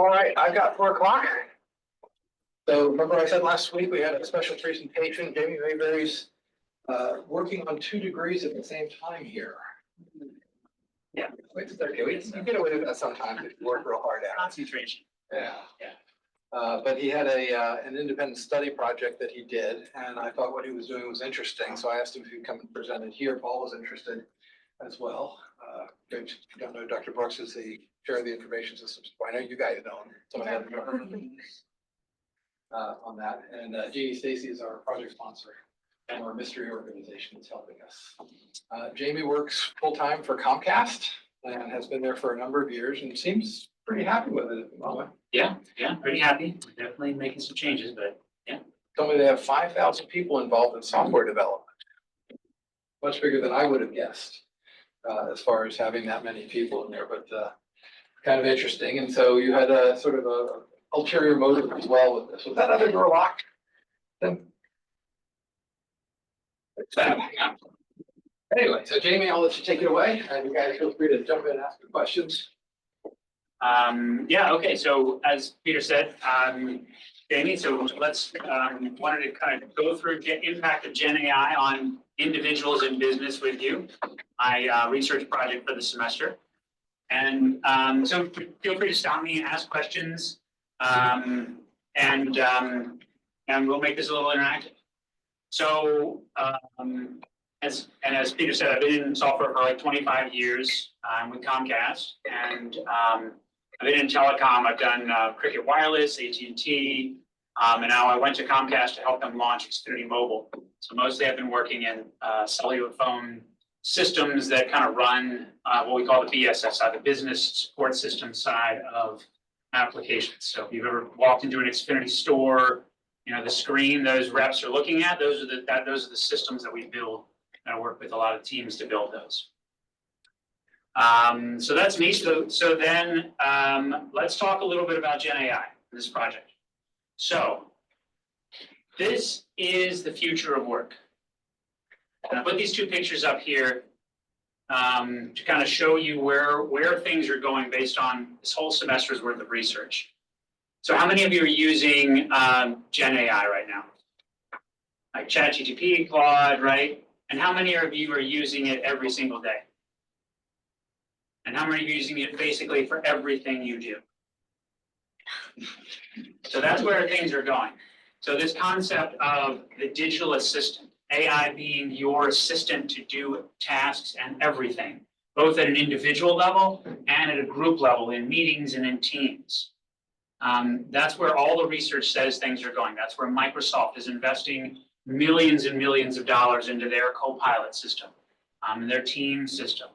All right, I got 4 o'clock. So remember I said last week we had a special presentation, Jamie Mayberry's working on 2 degrees at the same time here. Yeah. Wait, okay, you get away with that sometimes if you work real hard at it. Concentration. Yeah. But he had an independent study project that he did, and I thought what he was doing was interesting, so I asked him if he'd come and present it here. Paul was interested as well. If you don't know, Dr. Brooks is the chair of the information systems. I know you guys know him. Some of you on that, and Jeannie Stacy is our project sponsor and our mystery organization that's helping us. Jamie works full-time for Comcast and has been there for a number of years and seems pretty happy with it at the moment. Yeah, pretty happy. We're definitely making some changes, but yeah. Told me they have 5,000 people involved in software development. Much bigger than I would have guessed, as far as having that many people in there, but kind of interesting. And so you had a sort of a ulterior motive as well with this. Was that other door locked? Then. Anyway, so Jamie, I'll let you take it away, and you guys feel free to jump in and ask your questions. Yeah, okay, so as Peter said, Jamie, so let's wanted to kind of go through impact of GenAI on individuals in business with you. My research project for the semester. And so feel free to stop me and ask questions. And we'll make this a little interactive. So as Peter said, I've been in software for like 25 years with Comcast, and I've been in telecom. I've done Cricket Wireless, AT&T, and now I went to Comcast to help them launch Xfinity Mobile. So mostly I've been working in cellular phone systems that kind of run what we call the BSS side, the business support system side of applications. So if you've ever walked into an Xfinity store, you know, the screen those reps are looking at, those are the systems that we build. I work with a lot of teams to build those. So that's me. So then let's talk a little bit about GenAI, this project. So this is the future of work. And I put these 2 pictures up here to kind of show you where things are going based on this whole semester's worth of research. So how many of you are using GenAI right now? Like ChatGPT, Claude, right? And how many of you are using it every single day? And how many are using it basically for everything you do? So that's where things are going. So this concept of the digital assistant, AI being your assistant to do tasks and everything, both at an individual level and at a group level in meetings and in teams. That's where all the research says things are going. That's where Microsoft is investing millions and millions of dollars into their Copilot system, their team system.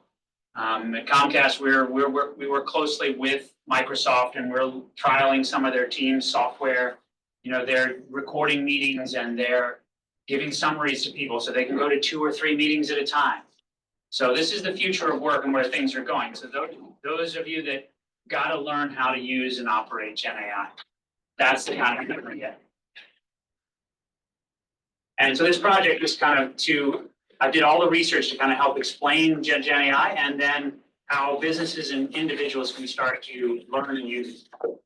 At Comcast, we work closely with Microsoft, and we're trialing some of their team software. You know, they're recording meetings and they're giving summaries to people so they can go to 2 or 3 meetings at a time. So this is the future of work and where things are going. So those of you that got to learn how to use and operate GenAI, that's the kind of thing we're getting. And so this project was kind of I did all the research to kind of help explain GenAI and then how businesses and individuals can start to learn and use it.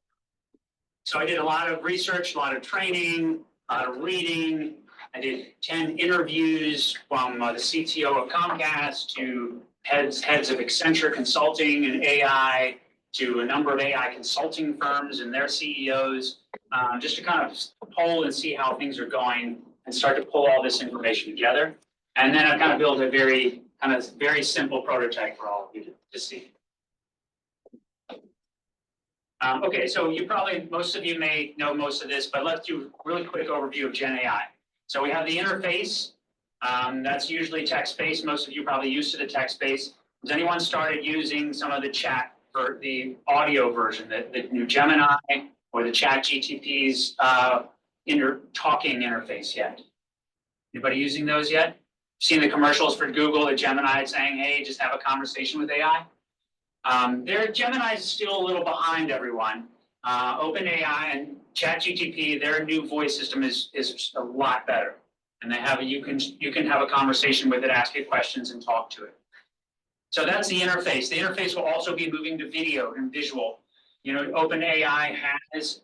So I did a lot of research, a lot of training, a lot of reading. I did 10 interviews from the CTO of Comcast to heads of Accenture Consulting and AI to a number of AI consulting firms and their CEOs, just to kind of poll and see how things are going and start to pull all this information together. And then I've kind of built a very simple prototype for all of you to see. Okay, so most of you may know most of this, but let's do a really quick overview of GenAI. So we have the interface. That's usually text-based. Most of you are probably used to the text-based. Has anyone started using some of the chat for the audio version, the new Gemini or the ChatGPT's talking interface yet? Anybody using those yet? Seen the commercials for Google, the Gemini saying, hey, just have a conversation with AI? Their Gemini is still a little behind everyone. OpenAI and ChatGPT, their new voice system is a lot better. And they have you can have a conversation with it, ask it questions, and talk to it. So that's the interface. The interface will also be moving to video and visual. OpenAI has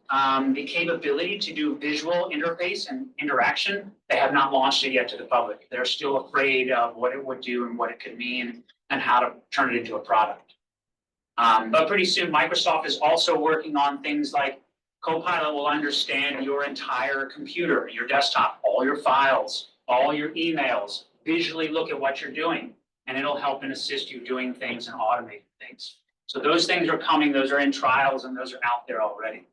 the capability to do visual interface and interaction. They have not launched it yet to the public. They're still afraid of what it would do and what it could mean and how to turn it into a product. But pretty soon, Microsoft is also working on things like Copilot will understand your entire computer, your desktop, all your files, all your emails, visually look at what you're doing, and it'll help and assist you doing things and automating things. So those things are coming, those are in trials, and those are out there already.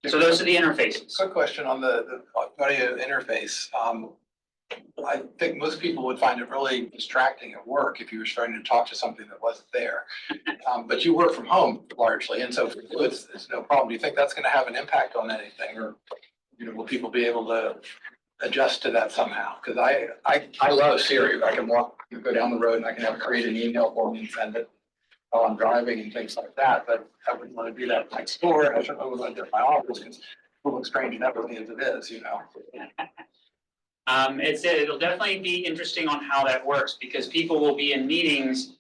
So those are the interfaces. Quick question on the audio interface. I think most people would find it really distracting at work if you were starting to talk to something that wasn't there. But you work from home largely, and so for you, it's no problem. Do you think that's going to have an impact on anything, or will people be able to adjust to that somehow? Because I love Siri. I can go down the road, and I can have it create an email for me and send it while I'm driving and things like that. But I wouldn't want to do that next door, and I certainly wouldn't want to do it in my office because it looks strange enough as it is, It'll definitely be interesting on how that works, because people will be in meetings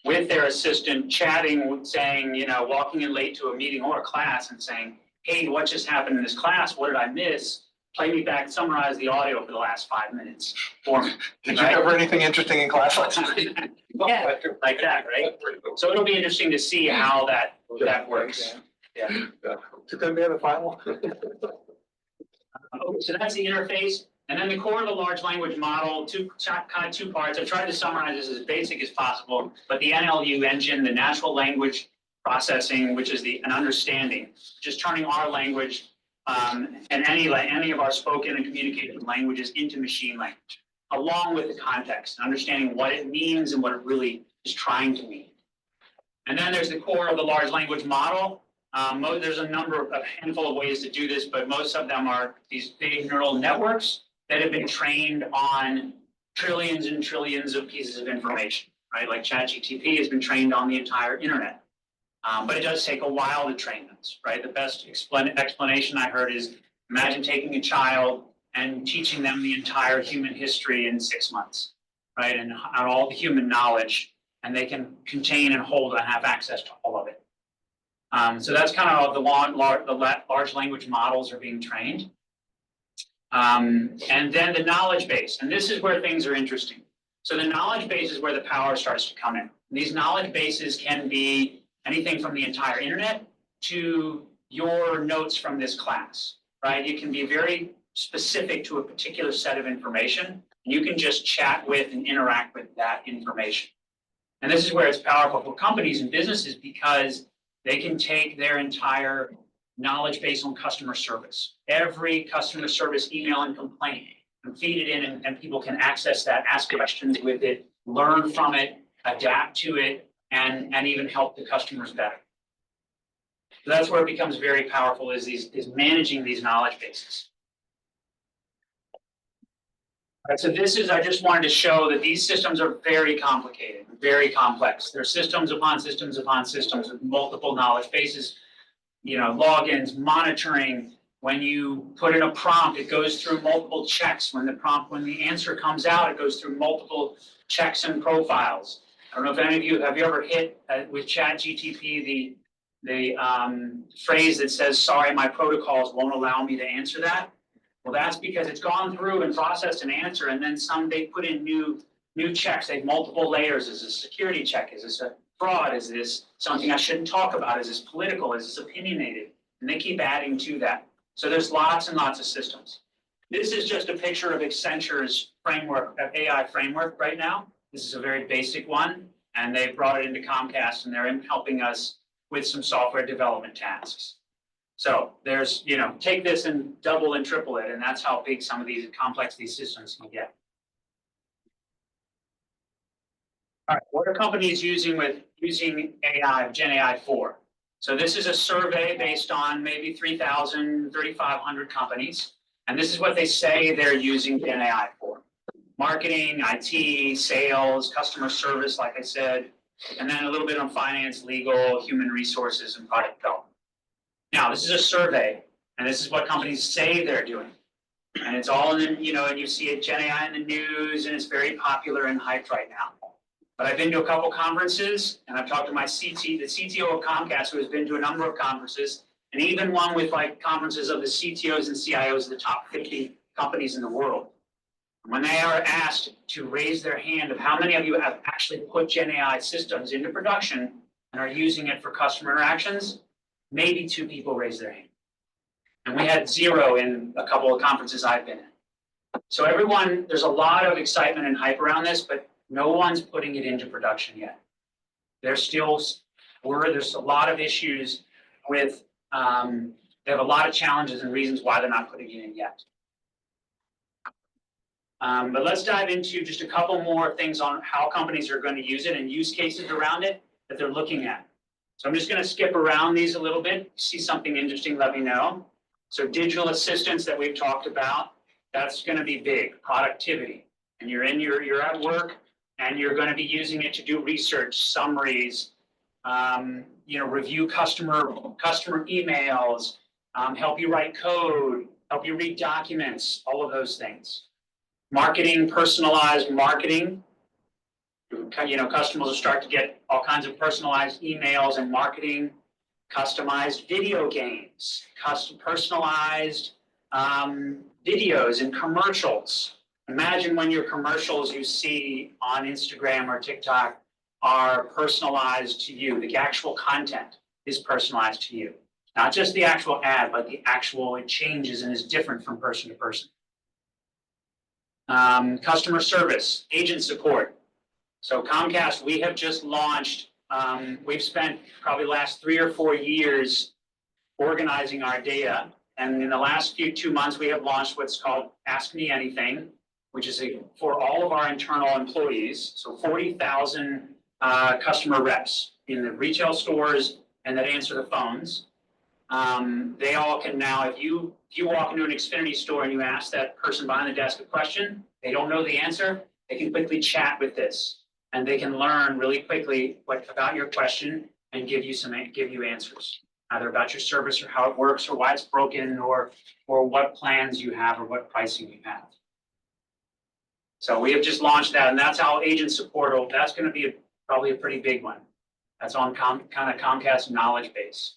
with their assistant chatting, saying, walking in late to a meeting or a class and saying, hey, what just happened in this class? What did I miss? Play me back, summarize the audio for the last 5 minutes for me. Did you cover anything interesting in class last night? Yeah, like that, right? So it'll be interesting to see how that works. Yeah. Is it the final? So that's the interface. And then the core of the large language model, two parts. I've tried to summarize this as basic as possible, but the NLU engine, the natural language processing, which is an understanding, just turning our language and any of our spoken and communicated languages into machine language, along with the context, understanding what it means and what it really is trying to mean. And then there's the core of the large language model. There's a handful of ways to do this, but most of them are these big neural networks that have been trained on trillions and trillions of pieces of information, right? Like ChatGPT has been trained on the entire internet. But it does take a while to train those, right? The best explanation I heard is, imagine taking a child and teaching them the entire human history in 6 months, right? And all the human knowledge, and they can contain and hold and have access to all of it. So that's kind of the large language models are being trained. And then the knowledge base, and this is where things are interesting. So the knowledge base is where the power starts to come in. These knowledge bases can be anything from the entire internet to your notes from this class, right? It can be very specific to a particular set of information, and you can just chat with and interact with that information. And this is where it's powerful for companies and businesses, because they can take their entire knowledge base on customer service, every customer service email and complaint, and feed it in, and people can access that, ask questions with it, learn from it, adapt to it, and even help the customers better. So that's where it becomes very powerful, is managing these knowledge bases. All right, so I just wanted to show that these systems are very complicated, very complex. They're systems upon systems upon systems with multiple knowledge bases, logins, monitoring. When you put in a prompt, it goes through multiple checks. When the answer comes out, it goes through multiple checks and profiles. I don't know if any of you have ever hit with ChatGPT the phrase that says, sorry, my protocols won't allow me to answer that. Well, that's because it's gone through and processed an answer, and then they put in new checks. They have multiple layers. Is this a security check? Is this a fraud? Is this something I shouldn't talk about? Is this political? Is this opinionated? And they keep adding to that. So there's lots and lots of systems. This is just a picture of Accenture's framework, AI framework right now. This is a very basic one, and they brought it into Comcast, and they're helping us with some software development tasks. So there's, take this and double and triple it, and that's how big some of these complex these systems can get. All right, what are companies using AI, GenAI for? So this is a survey based on maybe 3,000, 3,500 companies, and this is what they say they're using GenAI for. Marketing, IT, sales, customer service, like I said, and then a little bit on finance, legal, human resources, and product development. Now, this is a survey, and this is what companies say they're doing. And it's all in the, and you see it, GenAI in the news, and it's very popular and hyped right now. But I've been to a couple conferences, and I've talked to my the CTO of Comcast, who has been to a number of conferences, and even one with like conferences of the CTOs and CIOs of the top 50 companies in the world. When they are asked to raise their hand of how many of you have actually put GenAI systems into production and are using it for customer interactions, maybe 2 people raised their hand. And we had 0 in a couple of conferences I've been in. So everyone, there's a lot of excitement and hype around this, but no one's putting it into production yet. There's a lot of issues with, they have a lot of challenges and reasons why they're not putting it in yet. But let's dive into just a couple more things on how companies are going to use it and use cases around it that they're looking at. So I'm just going to skip around these a little bit. See something interesting, let me know. So digital assistants that we've talked about, that's going to be big, productivity. And you're at work and you're going to be using it to do research, summaries, review customer emails, help you write code, help you read documents, all of those things. Marketing, personalized marketing. Customers will start to get all kinds of personalized emails and marketing, customized video games, personalized videos and commercials. Imagine when your commercials you see on Instagram or TikTok are personalized to you. The actual content is personalized to you. Not just the actual ad, but the actual, it changes and is different from person to person. Customer service, agent support. So Comcast, we have just launched, we've spent probably the last 3 or 4 years organizing our data. And in the last 2 months, we have launched what's called Ask Me Anything, which is for all of our internal employees. So 40,000 customer reps in the retail stores and that answer the phones. They all can now, if you walk into an Xfinity store and you ask that person behind the desk a question, they don't know the answer, they can quickly chat with this. And they can learn really quickly about your question and give you answers, either about your service or how it works or why it's broken or what plans you have or what pricing you have. So we have just launched that, and that's how agent support, that's going to be probably a pretty big one. That's on kind of Comcast knowledge base.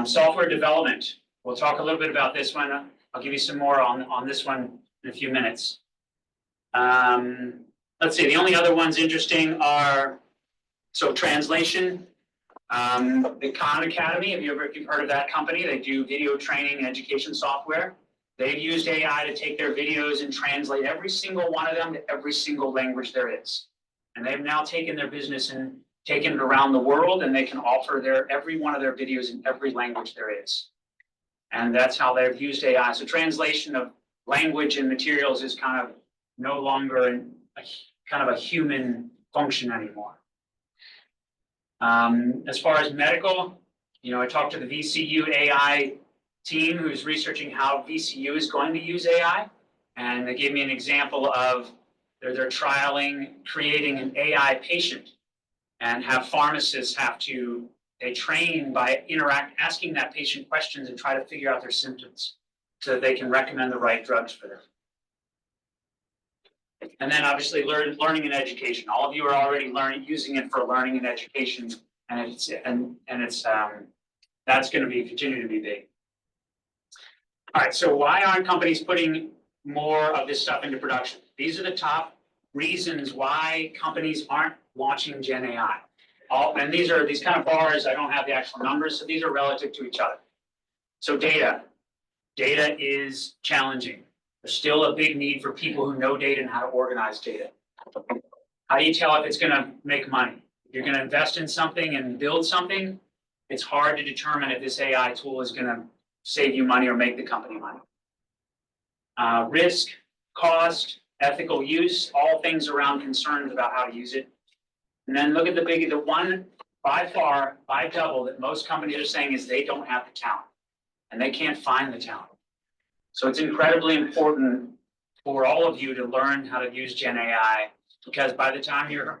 Software development. We'll talk a little bit about this one. I'll give you some more on this one in a few minutes. Let's see, the only other ones interesting are, so translation. The Khan Academy, if you've heard of that company, they do video training and education software. They've used AI to take their videos and translate every single one of them to every single language there is. And they've now taken their business and taken it around the world, and they can offer every one of their videos in every language there is. And that's how they've used AI. So translation of language and materials is kind of no longer kind of a human function anymore. As far as medical, I talked to the VCU AI team who's researching how VCU is going to use AI. And they gave me an example of they're trialing creating an AI patient and have pharmacists they train by asking that patient questions and try to figure out their symptoms so that they can recommend the right drugs for them. And then obviously learning and education. All of you are already using it for learning and education, and that's going to continue to be big. All right, so why aren't companies putting more of this stuff into production? These are the top reasons why companies aren't launching GenAI. And these kind of bars, I don't have the actual numbers, so these are relative to each other. So data is challenging. There's still a big need for people who know data and how to organize data. How do you tell if it's going to make money? If you're going to invest in something and build something, it's hard to determine if this AI tool is going to save you money or make the company money. Risk, cost, ethical use, all things around concerns about how to use it. And then look at the one by double that most companies are saying is they don't have the talent and they can't find the talent. So it's incredibly important for all of you to learn how to use GenAI, because by the time you're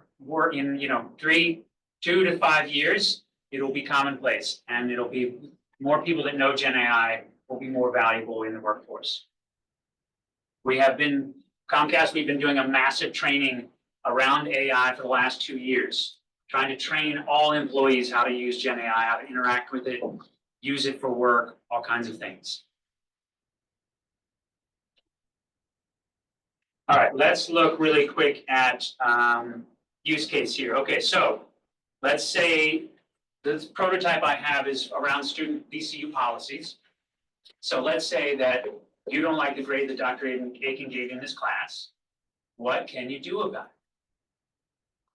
in 2 to 5 years, it'll be commonplace, and it'll be more people that know GenAI will be more valuable in the workforce. Comcast, we've been doing a massive training around AI for the last 2 years, trying to train all employees how to use GenAI, how to interact with it, use it for work, all kinds of things. All right, let's look really quick at use case here. Okay, so let's say the prototype I have is around student VCU policies. So let's say that you don't like the grade that Dr. Aiken gave in this class. What can you do about it?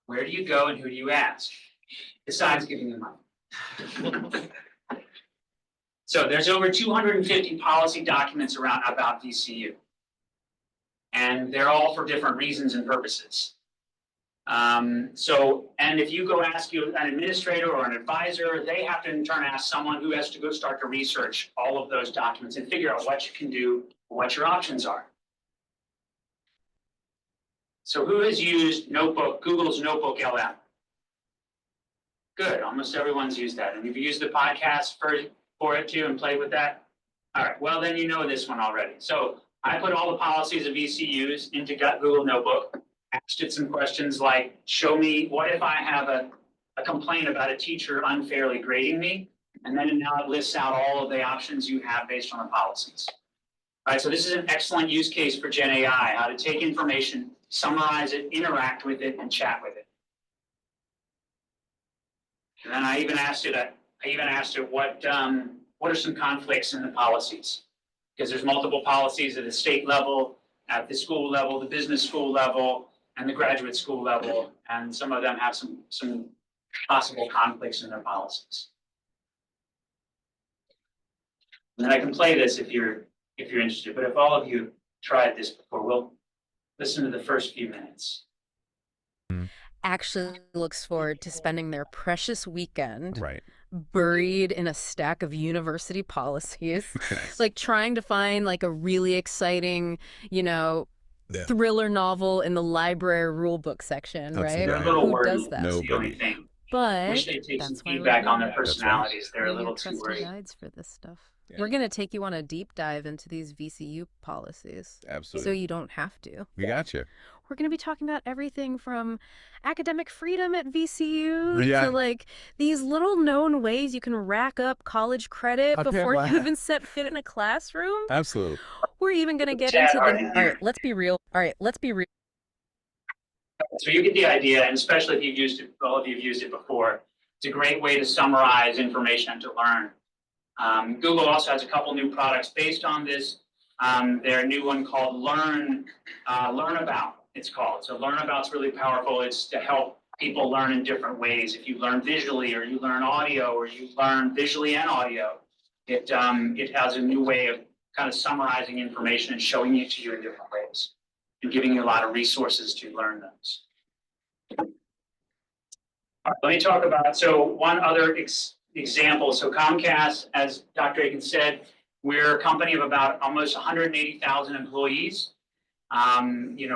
Where do you go and who do you ask? Besides giving them money. So there's over 250 policy documents around about VCU. And they're all for different reasons and purposes. And if you go ask an administrator or an advisor, they have to in turn ask someone who has to go start to research all of those documents and figure out what you can do, what your options are. So who has used Google's Notebook LM? Good, almost everyone's used that. And you've used the podcast for it too and played with that? All right, well then you know this one already. So I put all the policies of ECUs into Google Notebook, asked it some questions like, show me, what if I have a complaint about a teacher unfairly grading me? And then now it lists out all of the options you have based on the policies. All right, so this is an excellent use case for GenAI, how to take information, summarize it, interact with it, and chat with it. And then I even asked it what are some conflicts in the policies? Because there's multiple policies at the state level, at the school level, the business school level, and the graduate school level, and some of them have some possible conflicts in their policies. And then I can play this if you're interested, but if all of you tried this before, we'll listen to the first few minutes. Actually looks forward to spending their precious weekend Right. buried in a stack of university policies, Nice. like trying to find like a really exciting, thriller novel in the library rule book section, That's right? right. Little Who wordy. does that? That's the only thing. But Wish they'd take some that's why we're feedback on their here. personalities. They're a We're little your too trusty wordy. guides for this stuff. Yeah. We're gonna take you on a deep dive into these VCU policies, so Absolutely. you don't have to. We got you. We're going to be talking about everything from academic freedom at VCU Yeah. to like these little known ways you can rack up college credit Okay, before well- you even set foot in a classroom. Absolutely. We're even going to get Tad into the... hard in All here. right, let's be real. So you get the idea, and especially if you've used it, all of you have used it before, it's a great way to summarize information and to learn. Google also has a couple new products based on this. Their new one called Learn About, it's called. So Learn About's really powerful. It's to help people learn in different ways. If you learn visually, or you learn audio, or you learn visually and audio, it has a new way of kind of summarizing information and showing it to you in different ways and giving you a lot of resources to learn those. All right, let me talk about, so one other example. So Comcast, as Dr. Aiken said, we're a company of about almost 180,000 employees.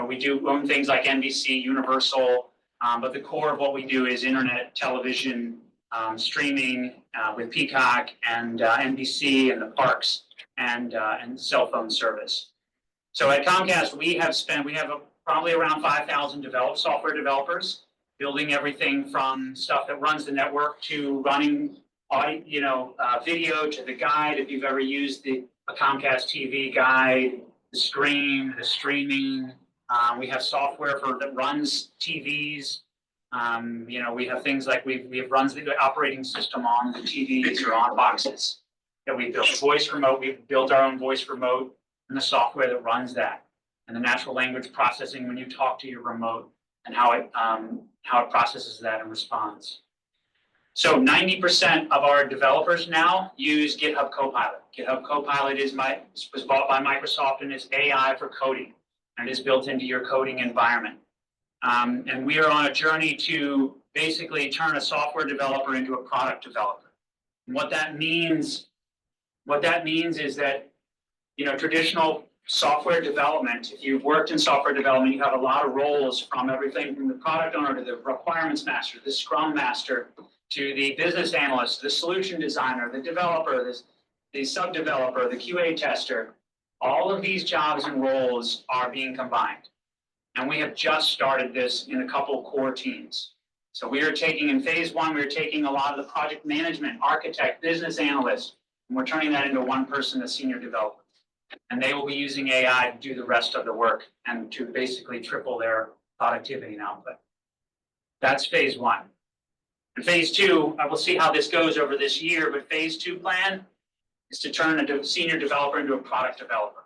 We do own things like NBC, Universal, but the core of what we do is internet, television, streaming with Peacock and NBC and the parks and cell phone service. So at Comcast, we have probably around 5,000 software developers building everything from stuff that runs the network to running video to the guide. If you've ever used a Comcast TV guide, the stream, the streaming, we have software that runs TVs. We have things like we have runs the operating system on the TVs or on boxes that we built. Voice remote, we've built our own voice remote and the software that runs that, and the natural language processing when you talk to your remote and how it processes that and responds. So 90% of our developers now use GitHub Copilot. GitHub Copilot was bought by Microsoft and is AI for coding, and it is built into your coding environment. And we are on a journey to basically turn a software developer into a product developer. And what that means is that, traditional software development, if you've worked in software development, you have a lot of roles, from everything from the product owner to the requirements master, the scrum master, to the business analyst, the solution designer, the developer, the sub-developer, the QA tester. All of these jobs and roles are being combined. And we have just started this in a couple core teams. So we are taking in phase one, we are taking a lot of the project management, architect, business analyst, and we're turning that into one person, a senior developer. And they will be using AI to do the rest of the work and to basically triple their productivity and output. That's phase one. And phase two, I will see how this goes over this year, but phase two plan is to turn a senior developer into a product developer.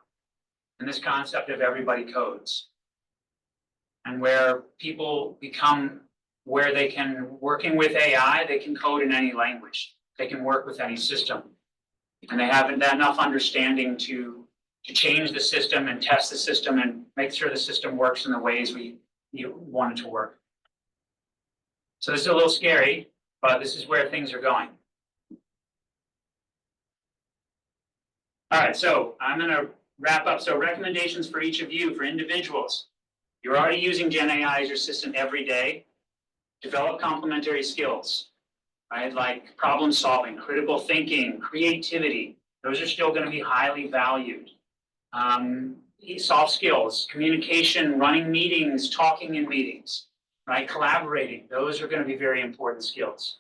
And this concept of everybody codes. And where people become, where they can, working with AI, they can code in any language. They can work with any system. And they have enough understanding to change the system and test the system and make sure the system works in the ways we want it to work. So this is a little scary, but this is where things are going. All right, so I'm going to wrap up. So recommendations for each of you, for individuals. You're already using GenAI as your assistant every day. Develop complementary skills, right? Like problem solving, critical thinking, creativity. Those are still going to be highly valued. Soft skills, communication, running meetings, talking in meetings, right? Collaborating. Those are going to be very important skills.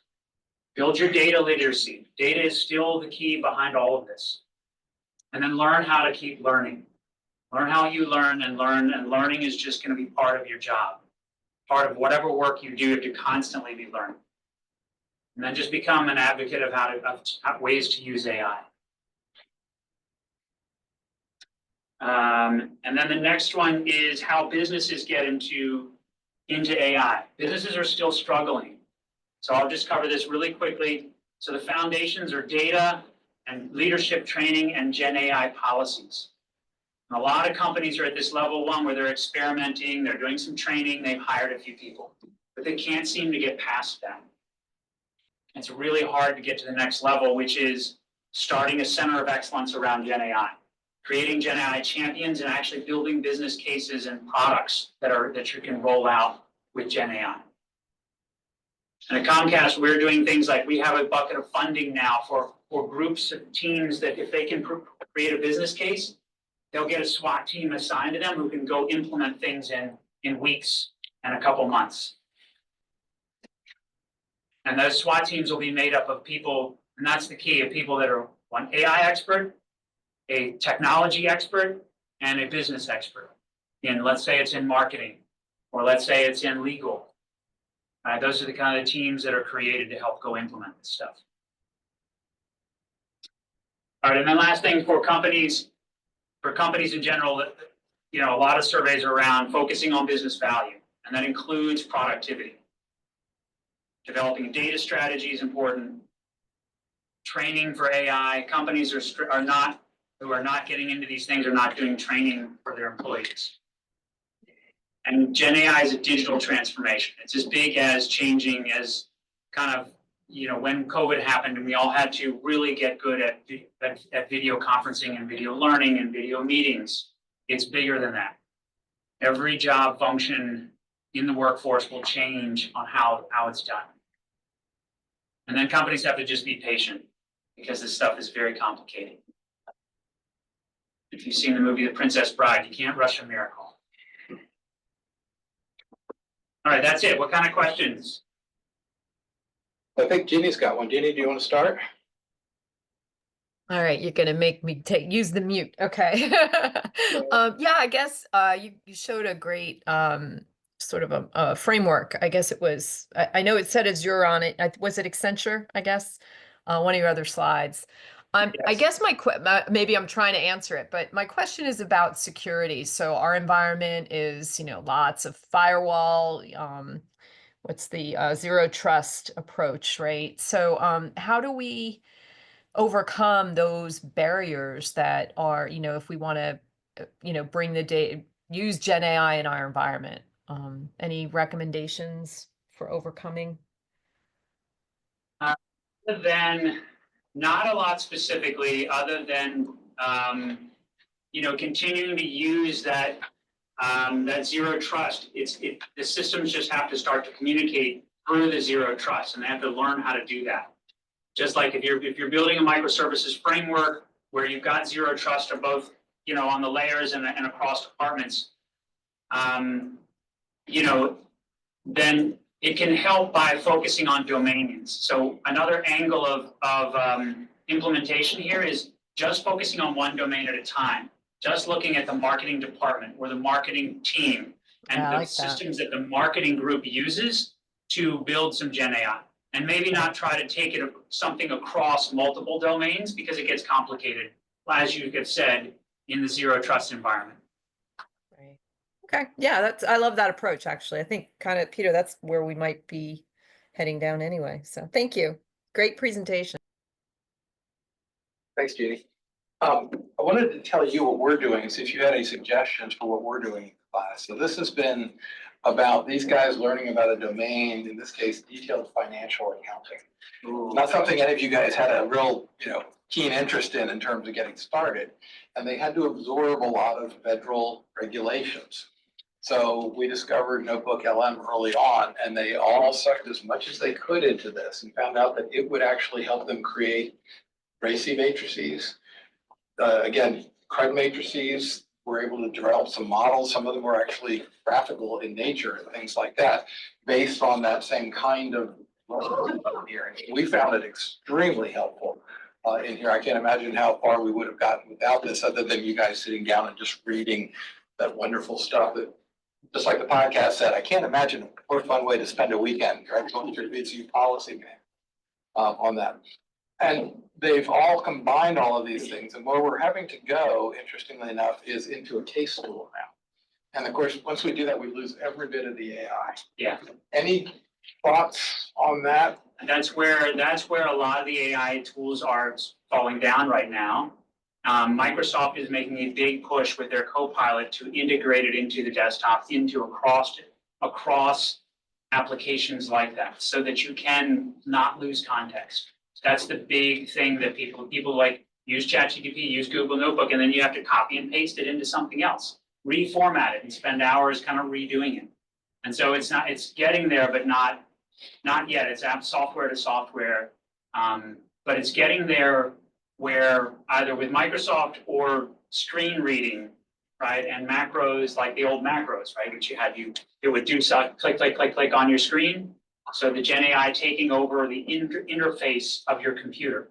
Build your data literacy. Data is still the key behind all of this. And then learn how to keep learning. Learn how you learn, and learning is just going to be part of your job. Part of whatever work you do, you have to constantly be learning. And then just become an advocate of ways to use AI. And then the next one is how businesses get into AI. Businesses are still struggling. So I'll just cover this really quickly. So the foundations are data and leadership training and GenAI policies. And a lot of companies are at this level one where they're experimenting, they're doing some training, they've hired a few people, but they can't seem to get past that. It's really hard to get to the next level, which is starting a center of excellence around GenAI, creating GenAI champions and actually building business cases and products that you can roll out with GenAI. And at Comcast, we're doing things like we have a bucket of funding now for groups of teams that if they can create a business case, they'll get a SWAT team assigned to them who can go implement things in weeks and a couple months. And those SWAT teams will be made up of people, and that's the key, of people that are one AI expert, a technology expert, and a business expert. And let's say it's in marketing, or let's say it's in legal. Those are the kind of teams that are created to help go implement this stuff. All right, and then last thing for companies in general, a lot of surveys are around focusing on business value, and that includes productivity. Developing a data strategy is important. Training for AI. Companies who are not getting into these things are not doing training for their employees. And GenAI is a digital transformation. It's as big as changing as kind of, when COVID happened and we all had to really get good at video conferencing and video learning and video meetings. It's bigger than that. Every job function in the workforce will change on how it's done. And then companies have to just be patient because this stuff is very complicated. If you've seen the movie The Princess Bride, you can't rush a miracle. All right, that's it. What kind of questions? I think Jeannie's got one. Jeannie, do you want to start? All right, you're gonna make me use the mute. Okay. Yeah, I guess you showed a great sort of a framework. I guess it was. I know it said Azure on it. Was it Accenture? I guess one of your other slides. I guess maybe I'm trying to answer it, but my question is about security. So our environment is, lots of firewall. What's the zero trust approach, right? So how do we overcome those barriers that are, if we want to, bring the data, use Gen AI in our environment? Any recommendations for overcoming? Not a lot specifically, other than continuing to use that zero trust. The systems just have to start to communicate through the zero trust, and they have to learn how to do that. Just like if you're building a microservices framework where you've got zero trust of both, on the layers and across departments, you know, then it can help by focusing on domains. So another angle of implementation here is just focusing on one domain at a time, just looking at the marketing department or the marketing team and Yeah, I the like that. systems that the marketing group uses to build some Gen AI. And maybe not try to take it something across multiple domains because it gets complicated, as you have said, in the zero trust environment. Right. Okay. Yeah, I love that approach, actually. I think kind of, Peter, that's where we might be heading down anyway. So thank you. Great presentation. Thanks, Jeannie. I wanted to tell you what we're doing and see if you had any suggestions for what we're doing in class. So this has been about these guys learning about a domain, in this case, detailed financial accounting. Not something any of you guys had a real, keen interest in terms of getting started. And they had to absorb a lot of federal regulations. So we discovered Notebook LM early on, and they all sucked as much as they could into this and found out that it would actually help them create RACI matrices. Again, credit matrices, we're able to develop some models. Some of them were actually graphical in nature and things like that, based on that same kind of here. We found it extremely helpful in here. I can't imagine how far we would have gotten without this, other than you guys sitting down and just reading that wonderful stuff that, just like the podcast said, I can't imagine a more fun way to spend a weekend, right? Going through VCU policy on that. And they've all combined all of these things. And where we're having to go, interestingly enough, is into a case tool now. And of course, once we do that, we lose every bit of the AI. Yeah. Any thoughts on that? And that's where a lot of the AI tools are falling down right now. Microsoft is making a big push with their Copilot to integrate it into the desktop, across applications like that, so that you can not lose context. That's the big thing that people like use ChatGPT, use Google Notebook, and then you have to copy and paste it into something else, reformat it, and spend hours kind of redoing it. And so it's getting there, but not yet. It's app software to software, but it's getting there where either with Microsoft or screen reading, right, and macros like the old macros, right, which it would do click, click, click, click on your screen. So the GenAI taking over the interface of your computer,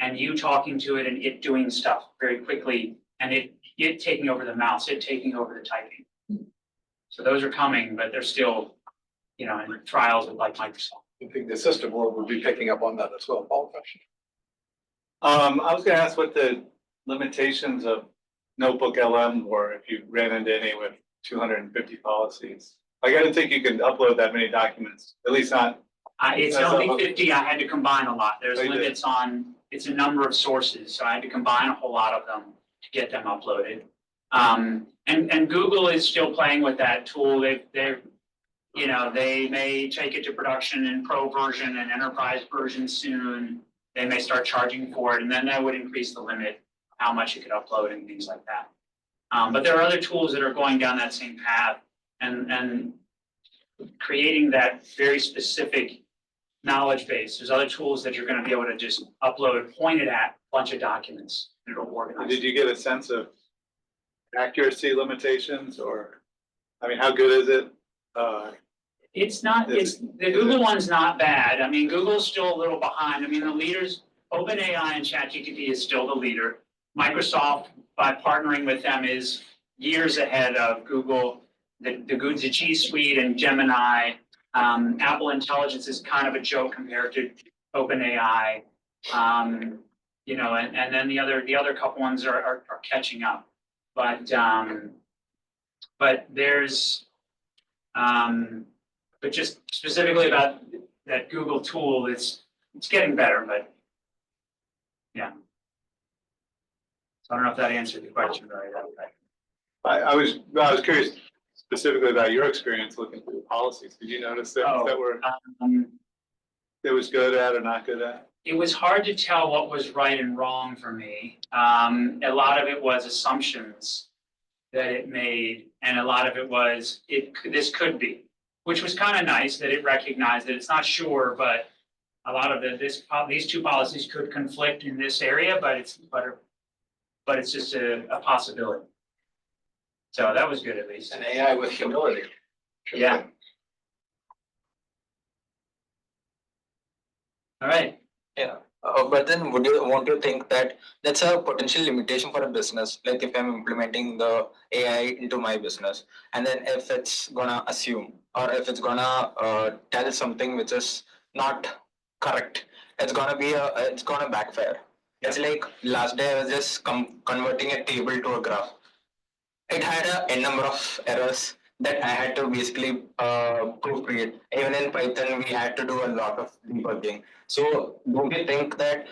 and you talking to it and it doing stuff very quickly, and it taking over the mouse, it taking over the typing. So those are coming, but they're still, in trials with like Microsoft. I think the system world will be picking up on that as well. Paul, question? I was going to ask what the limitations of Notebook LM were if you ran into any with 250 policies. Like, I didn't think you could upload that many documents, at least not. It's only 50. I had to combine a lot. There's Oh, limits on, it's a number of sources, so I had to combine a whole lot of them to get them uploaded. And Google is still playing with that tool. They may take it to production in pro version and enterprise version soon. They may start charging for it, and then that would increase the limit, how much you could upload and things like that. But there are other tools that are going down that same path and creating that very specific knowledge base. There's other tools that you're going to be able to just upload pointed at a bunch of documents and it'll organize. Did you get a sense of accuracy limitations, or, I mean, how good is it? The Google one's not bad. I mean, Google's still a little behind. I mean, the leaders, OpenAI and ChatGPT is still the leader. Microsoft, by partnering with them, is years ahead of Google. The G Suite and Gemini. Apple Intelligence is kind of a joke compared to OpenAI. And then the other couple ones are catching up. But there's but just specifically about that Google tool, it's getting better, but yeah. So I don't know if that answered the question right. I was curious specifically about your experience looking through the policies. Did you notice that it was good at or not good at? It was hard to tell what was right and wrong for me. A lot of it was assumptions that it made, and a lot of it was this could be, which was kind of nice that it recognized that it's not sure, but a lot of these two policies could conflict in this area, but it's just a possibility. So that was good at least. And AI with humility. Yeah. All right. Yeah, but then would you want to think that that's a potential limitation for a business? Like if I'm implementing the AI into my business, and then if it's gonna assume or if it's gonna tell something which is not correct, it's gonna backfire. It's like last day I was just converting a table to a graph. It had a n number of errors that I had to basically proofread. Even in Python, we had to do a lot of debugging. So, don't you think that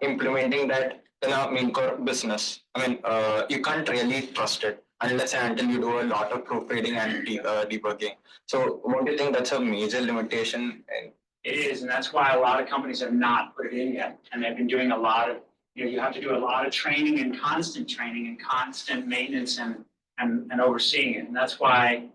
implementing that in a main core business, you can't really trust it unless and until you do a lot of proofreading and debugging. So, don't you think that's a major limitation? It is, and that's why a lot of companies have not put it in yet. And they've been doing a lot of, you have to do a lot of training and constant maintenance and overseeing it. And that's why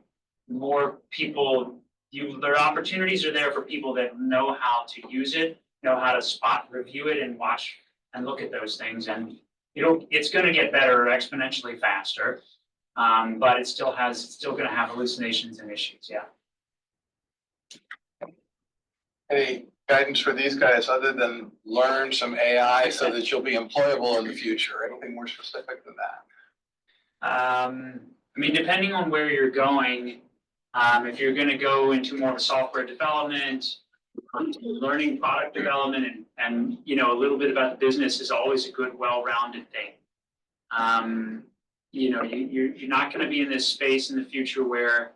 more people, their opportunities are there for people that know how to use it, know how to spot review it and watch and look at those things. And it's going to get better exponentially faster, but it's still going to have hallucinations and issues. Yeah. Any guidance for these guys other than learn some AI so that you'll be employable in the future? Anything more specific than that? Depending on where you're going, if you're going to go into more of a software development, learning product development, and a little bit about the business is always a good, well-rounded thing. You're not going to be in this space in the future where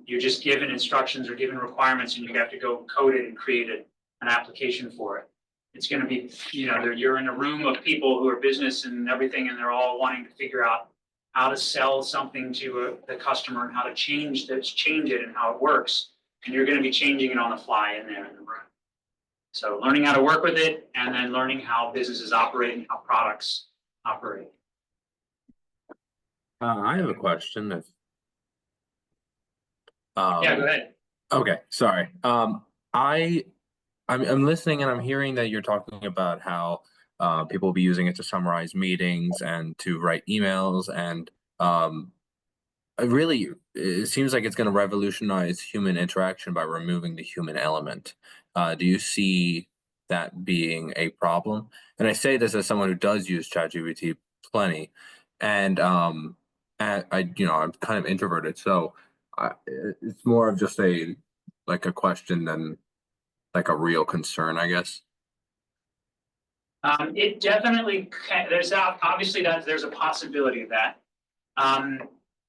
you're just given instructions or given requirements and you have to go code it and create an application for it. It's going to be, you're in a room of people who are business and everything, and they're all wanting to figure out how to sell something to the customer and how to change it and how it works. And you're going to be changing it on the fly in there in the room. So learning how to work with it and then learning how businesses operate and how products operate. I have a question. Yeah, go ahead. Okay, sorry. I'm listening and I'm hearing that you're talking about how people will be using it to summarize meetings and to write emails, and it seems like it's going to revolutionize human interaction by removing the human element. Do you see that being a problem? And I say this as someone who does use ChatGPT plenty, and I'm kind of introverted, so it's more of just a question than like a real concern, I guess. It definitely there's a possibility of that.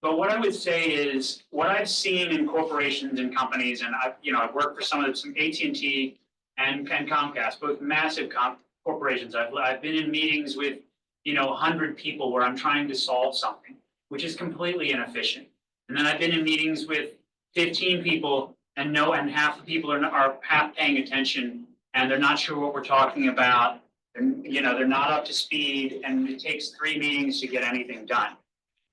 But what I would say is what I've seen in corporations and companies, and I've worked for some AT&T and Comcast, both massive corporations. I've been in meetings with 100 people where I'm trying to solve something, which is completely inefficient. And then I've been in meetings with 15 people and half the people are half paying attention and they're not sure what we're talking about. They're not up to speed, and it takes 3 meetings to get anything done.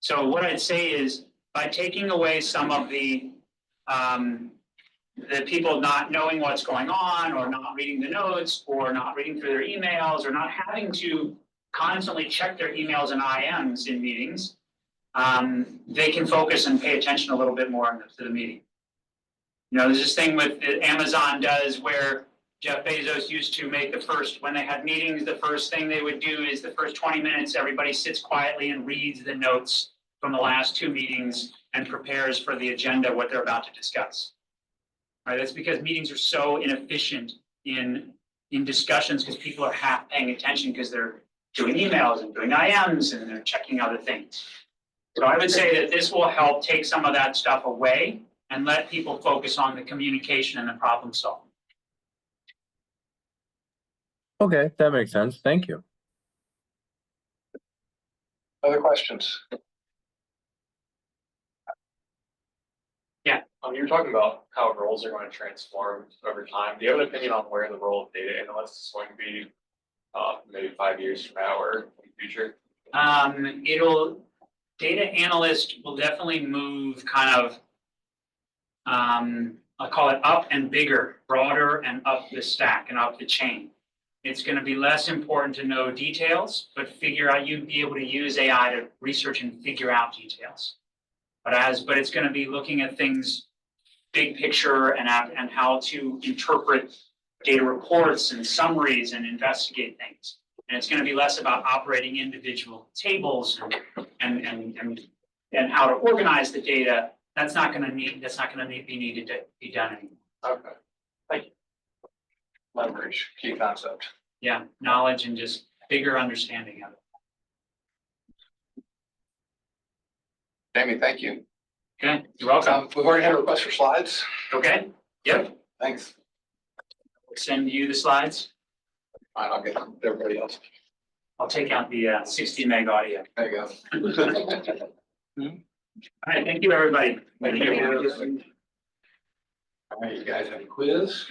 So what I'd say is by taking away some of the people not knowing what's going on or not reading the notes or not reading through their emails or not having to constantly check their emails and IMs in meetings, they can focus and pay attention a little bit more to the meeting. There's this thing with Amazon does where Jeff Bezos used to make when they had meetings, the first thing they would do is the first 20 minutes, everybody sits quietly and reads the notes from the last 2 meetings and prepares for the agenda, what they're about to discuss. All right, that's because meetings are so inefficient in discussions because people are half paying attention because they're doing emails and doing IMs and they're checking other things. So I would say that this will help take some of that stuff away and let people focus on the communication and the problem solving. Okay, that makes sense. Thank you. Other questions? Yeah. You're talking about how roles are going to transform over time. Do you have an opinion on where the role of data analyst is going to be maybe 5 years from now or in the future? Data analyst will definitely move kind of, I'll call it up and bigger, broader and up the stack and up the chain. It's gonna be less important to know details, but you'd be able to use AI to research and figure out details. But it's gonna be looking at things big picture and how to interpret data reports and summaries and investigate things. And it's gonna be less about operating individual tables and how to organize the data. That's not gonna be needed to be done anymore. Okay, thank you. Leverage, key concept. Yeah, knowledge and just bigger understanding of it. Jamie, thank you. Okay, you're welcome. We've already had a request for slides. Okay, yep, Thanks. we'll send you the slides. Fine, I'll get everybody else. I'll take out the 60 meg audio. There you go. All right, thank you, everybody. Thank you. All right, you guys have a quiz?